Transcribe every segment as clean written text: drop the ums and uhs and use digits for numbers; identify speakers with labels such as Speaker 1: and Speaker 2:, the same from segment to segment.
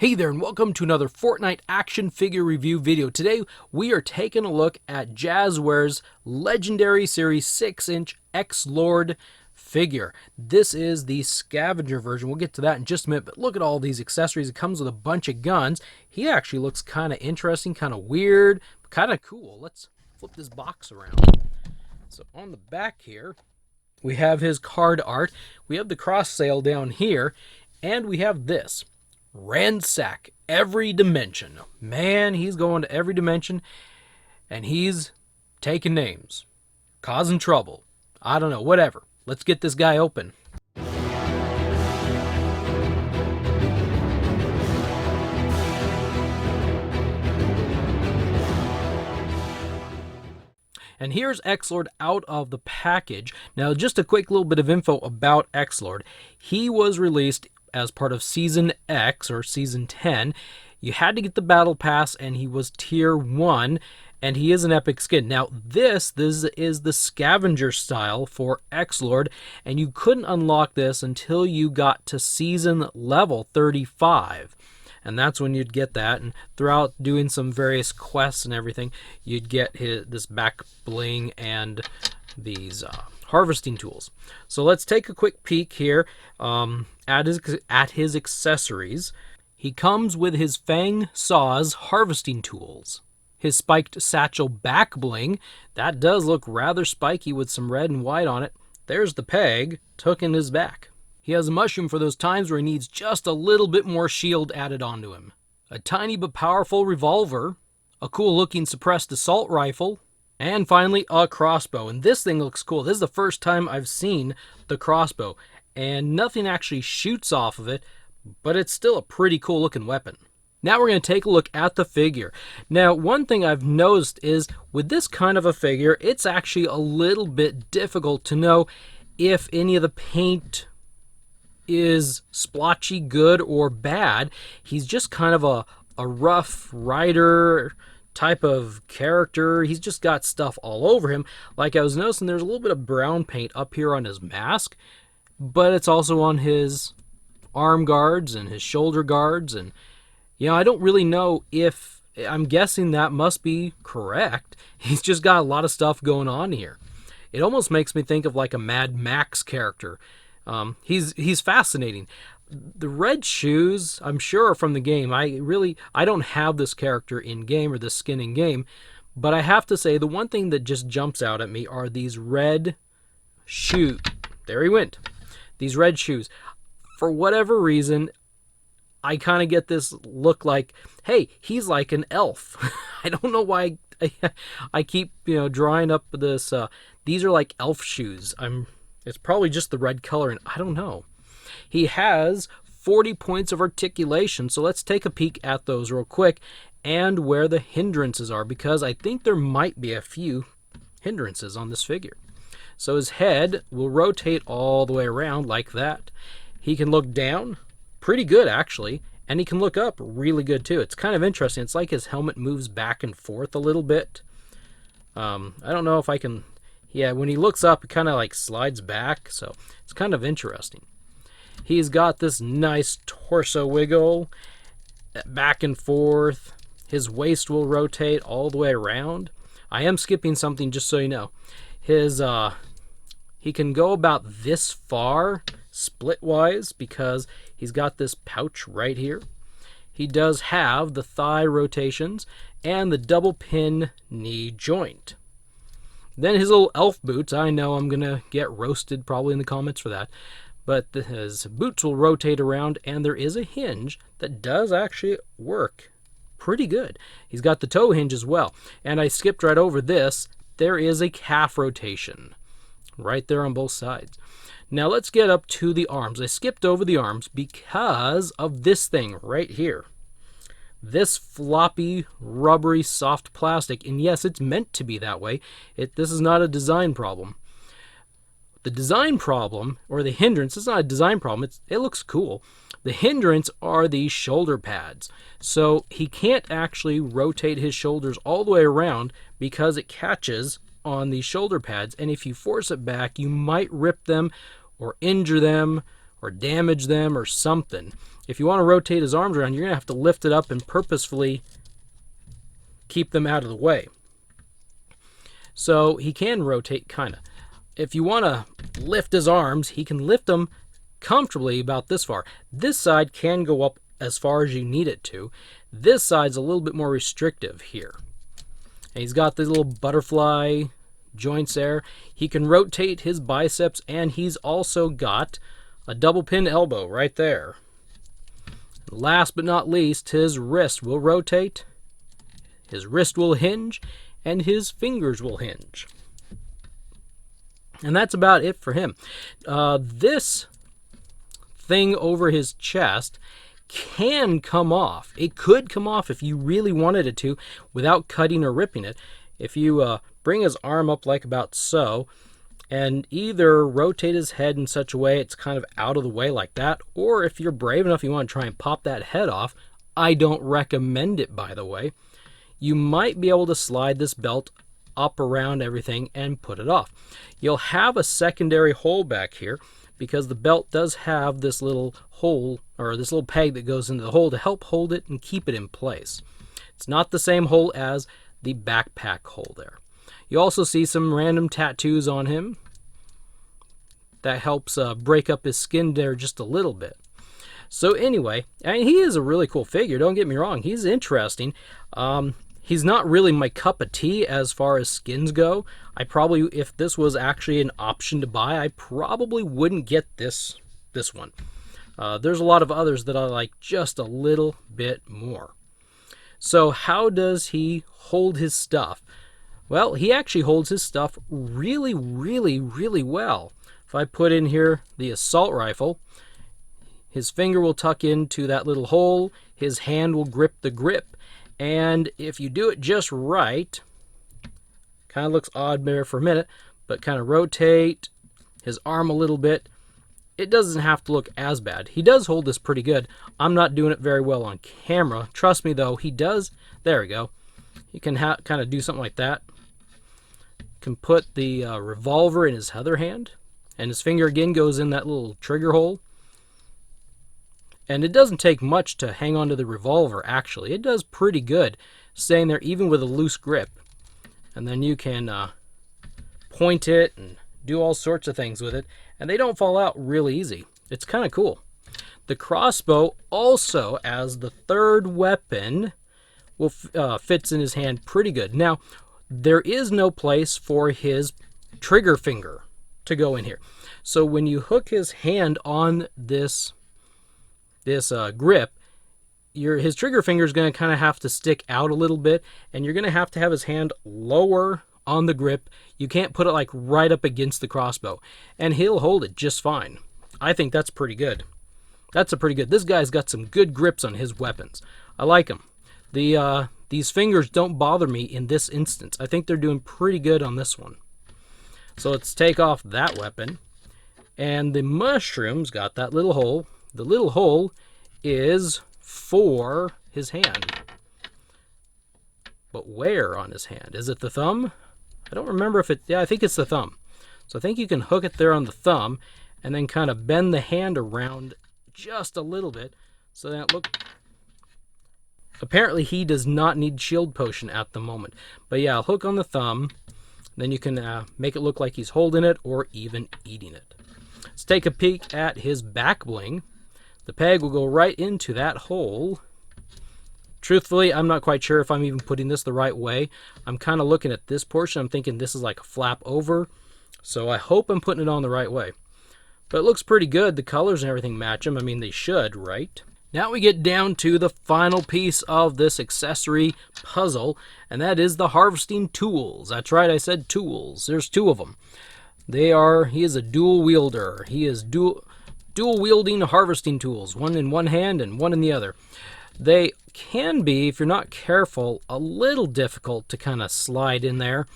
Speaker 1: Hey there and welcome to another Fortnite action figure review video. Today we are taking a look at Jazwares Legendary Series 6-inch X-Lord figure. This is the scavenger version. We'll get to that in just a minute, but look at all these accessories. It comes with a bunch of guns. He actually looks kind of interesting, kind of weird, kind of cool. Let's flip this box around. So on the back here, we have his card art. We have the cross sail down here, and we have this. Ransack every dimension. Man, he's going to every dimension, and he's taking names, causing trouble. I don't know, whatever. Let's get this guy open. And here's X-Lord out of the package. Now, just a quick little bit of info about X-Lord. He was released as part of Season X, or Season 10. You had to get the Battle Pass, and he was Tier 1, and he is an epic skin. Now, this is the scavenger style for X-Lord, and you couldn't unlock this until you got to Season level 35. And that's when you'd get that, and throughout doing some various quests and everything, you'd get this back bling and these harvesting tools. So let's take a quick peek here at his accessories. He comes with his Fang Saws harvesting tools. His spiked satchel back bling, that does look rather spiky with some red and white on it. There's the peg, tucked in his back. He has a mushroom for those times where he needs just a little bit more shield added onto him. A tiny but powerful revolver, a cool looking suppressed assault rifle, and finally a crossbow. And this thing looks cool. This is the first time I've seen the crossbow, and nothing actually shoots off of it, but it's still a pretty cool looking weapon. Now we're going to take a look at the figure. Now, one thing I've noticed is with this kind of a figure, it's actually a little bit difficult to know if any of the paint is splotchy good or bad. He's just kind of a rough rider type of character. He's just got stuff all over him. Like I was noticing, there's a little bit of brown paint up here on his mask, but it's also on his arm guards and his shoulder guards. And, you know, I don't really know if, I'm guessing that must be correct. He's just got a lot of stuff going on here. It almost makes me think of like a Mad Max character. He's fascinating. The red shoes, I'm sure, are from the game. I don't have this character in game or this skin in game, but I have to say the one thing that just jumps out at me are these red shoes. There he went. These red shoes. For whatever reason, I kind of get this look like, hey, he's like an elf. I don't know why I keep, drawing up this. These are like elf shoes. It's probably just the red color, and I don't know. He has 40 points of articulation, so let's take a peek at those real quick and where the hindrances are, because I think there might be a few hindrances on this figure. So his head will rotate all the way around like that. He can look down, pretty good actually, and he can look up really good too. It's kind of interesting. It's like his helmet moves back and forth a little bit. I don't know if I can... Yeah, when he looks up, it kind of like slides back, so it's kind of interesting. He's got this nice torso wiggle, back and forth. His waist will rotate all the way around. I am skipping something just so you know. He can go about this far, split-wise, because he's got this pouch right here. He does have the thigh rotations and the double pin knee joint. Then his little elf boots, I know I'm going to get roasted probably in the comments for that, but his boots will rotate around, and there is a hinge that does actually work pretty good. He's got the toe hinge as well, and I skipped right over this. There is a calf rotation right there on both sides. Now let's get up to the arms. I skipped over the arms because of this thing right here. This floppy, rubbery, soft plastic, and yes, it's meant to be that way. This is not a design problem. The design problem, or the hindrance, is not a design problem. It looks cool. The hindrance are these shoulder pads. So he can't actually rotate his shoulders all the way around because it catches on these shoulder pads, and if you force it back, you might rip them or injure them or damage them or something. if you want to rotate his arms around, you're going to have to lift it up and purposefully keep them out of the way. So he can rotate, kind of. If you want to lift his arms, he can lift them comfortably about this far. This side can go up as far as you need it to. This side's a little bit more restrictive here. And he's got these little butterfly joints there. He can rotate his biceps, and he's also got a double pin elbow right there. Last but not least, his wrist will rotate, his wrist will hinge, and his fingers will hinge. And that's about it for him. This thing over his chest can come off. It could come off if you really wanted it to without cutting or ripping it. If you bring his arm up like about so, and either rotate his head in such a way it's kind of out of the way like that, or if you're brave enough you want to try and pop that head off, I don't recommend it, by the way, you might be able to slide this belt up around everything and put it off. You'll have a secondary hole back here because the belt does have this little hole, or this little peg that goes into the hole to help hold it and keep it in place. It's not the same hole as the backpack hole there. You also see some random tattoos on him. That helps break up his skin there just a little bit. So anyway, I mean, he is a really cool figure, don't get me wrong. He's interesting. He's not really my cup of tea as far as skins go. I probably, if this was actually an option to buy, I probably wouldn't get this one. There's a lot of others that I like just a little bit more. So how does he hold his stuff? Well, he actually holds his stuff really, really, really well. If I put in here the assault rifle, his finger will tuck into that little hole, his hand will grip the grip, and if you do it just right, kind of looks odd there for a minute, but kind of rotate his arm a little bit, it doesn't have to look as bad. He does hold this pretty good. I'm not doing it very well on camera. Trust me though, he does. There we go. You can kind of do something like that. Can put the revolver in his other hand, and his finger again goes in that little trigger hole. And it doesn't take much to hang onto the revolver, actually. It does pretty good, staying there even with a loose grip. And then you can point it and do all sorts of things with it, and they don't fall out real easy. It's kind of cool. The crossbow also, as the third weapon, will fits in his hand pretty good. Now, there is no place for his trigger finger to go in here. So when you hook his hand on this grip, his trigger finger is going to kind of have to stick out a little bit, and you're going to have his hand lower on the grip. You can't put it like right up against the crossbow, and he'll hold it just fine. I think that's pretty good. This guy's got some good grips on his weapons. I like him. These fingers don't bother me in this instance. I think they're doing pretty good on this one. So let's take off that weapon, and the mushroom's got that little hole. The little hole is for his hand. But where on his hand? Is it the thumb? I don't remember if yeah, I think it's the thumb. So I think you can hook it there on the thumb and then kind of bend the hand around just a little bit so that apparently he does not need shield potion at the moment. But yeah, I'll hook on the thumb, then you can make it look like he's holding it or even eating it. Let's take a peek at his back bling. The peg will go right into that hole. Truthfully, I'm not quite sure if I'm even putting this the right way. I'm kind of looking at this portion. I'm thinking this is like a flap over. So I hope I'm putting it on the right way. But it looks pretty good. The colors and everything match them. I mean, they should, right? Now we get down to the final piece of this accessory puzzle, and that is the harvesting tools. That's right, I said tools. There's two of them. He is a dual wielder. He is dual wielding harvesting tools, one in one hand and one in the other. They can be, if you're not careful, a little difficult to kind of slide in there.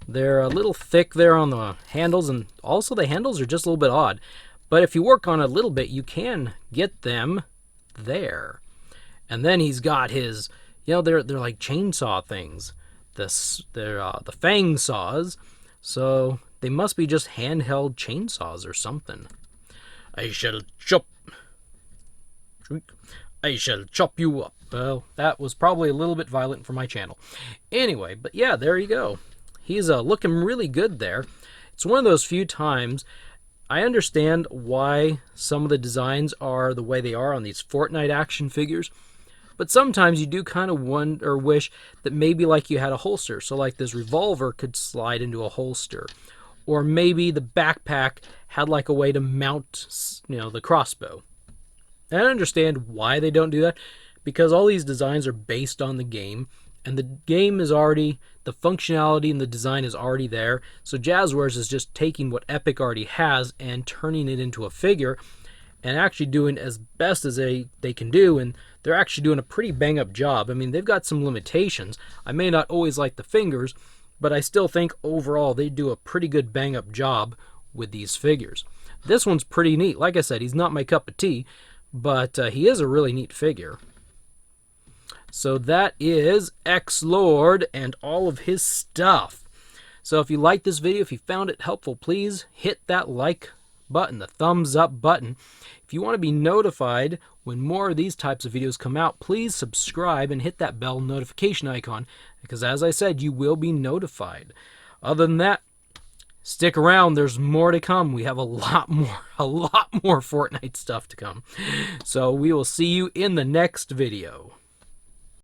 Speaker 1: They're a little thick there on the handles, and also the handles are just a little bit odd. But if you work on it a little bit, you can get them there. And then he's got his, they're like chainsaw things. They're the Fang Saws. So they must be just handheld chainsaws or something. I shall chop I shall chop you up. Well, that was probably a little bit violent for my channel. Anyway, but yeah, there you go. He's looking really good there. It's one of those few times I understand why some of the designs are the way they are on these Fortnite action figures, but sometimes you do kind of wonder or wish that maybe like you had a holster. So like this revolver could slide into a holster. Or maybe the backpack had like a way to mount, the crossbow. And I understand why they don't do that, because all these designs are based on the game, and the game is already, the functionality and the design is already there. So Jazwares is just taking what Epic already has and turning it into a figure, and actually doing as best as they can do, and they're actually doing a pretty bang-up job. I mean, they've got some limitations. I may not always like the fingers, but I still think overall they do a pretty good bang-up job with these figures. This one's pretty neat. Like I said, he's not my cup of tea, but he is a really neat figure. So that is X-Lord and all of his stuff. So if you liked this video, if you found it helpful, please hit that like button, the thumbs up button. If you want to be notified when more of these types of videos come out, please subscribe and hit that bell notification icon, because as I said, you will be notified. Other than that, stick around, there's more to come. We have a lot more Fortnite stuff to come. So we will see you in the next video.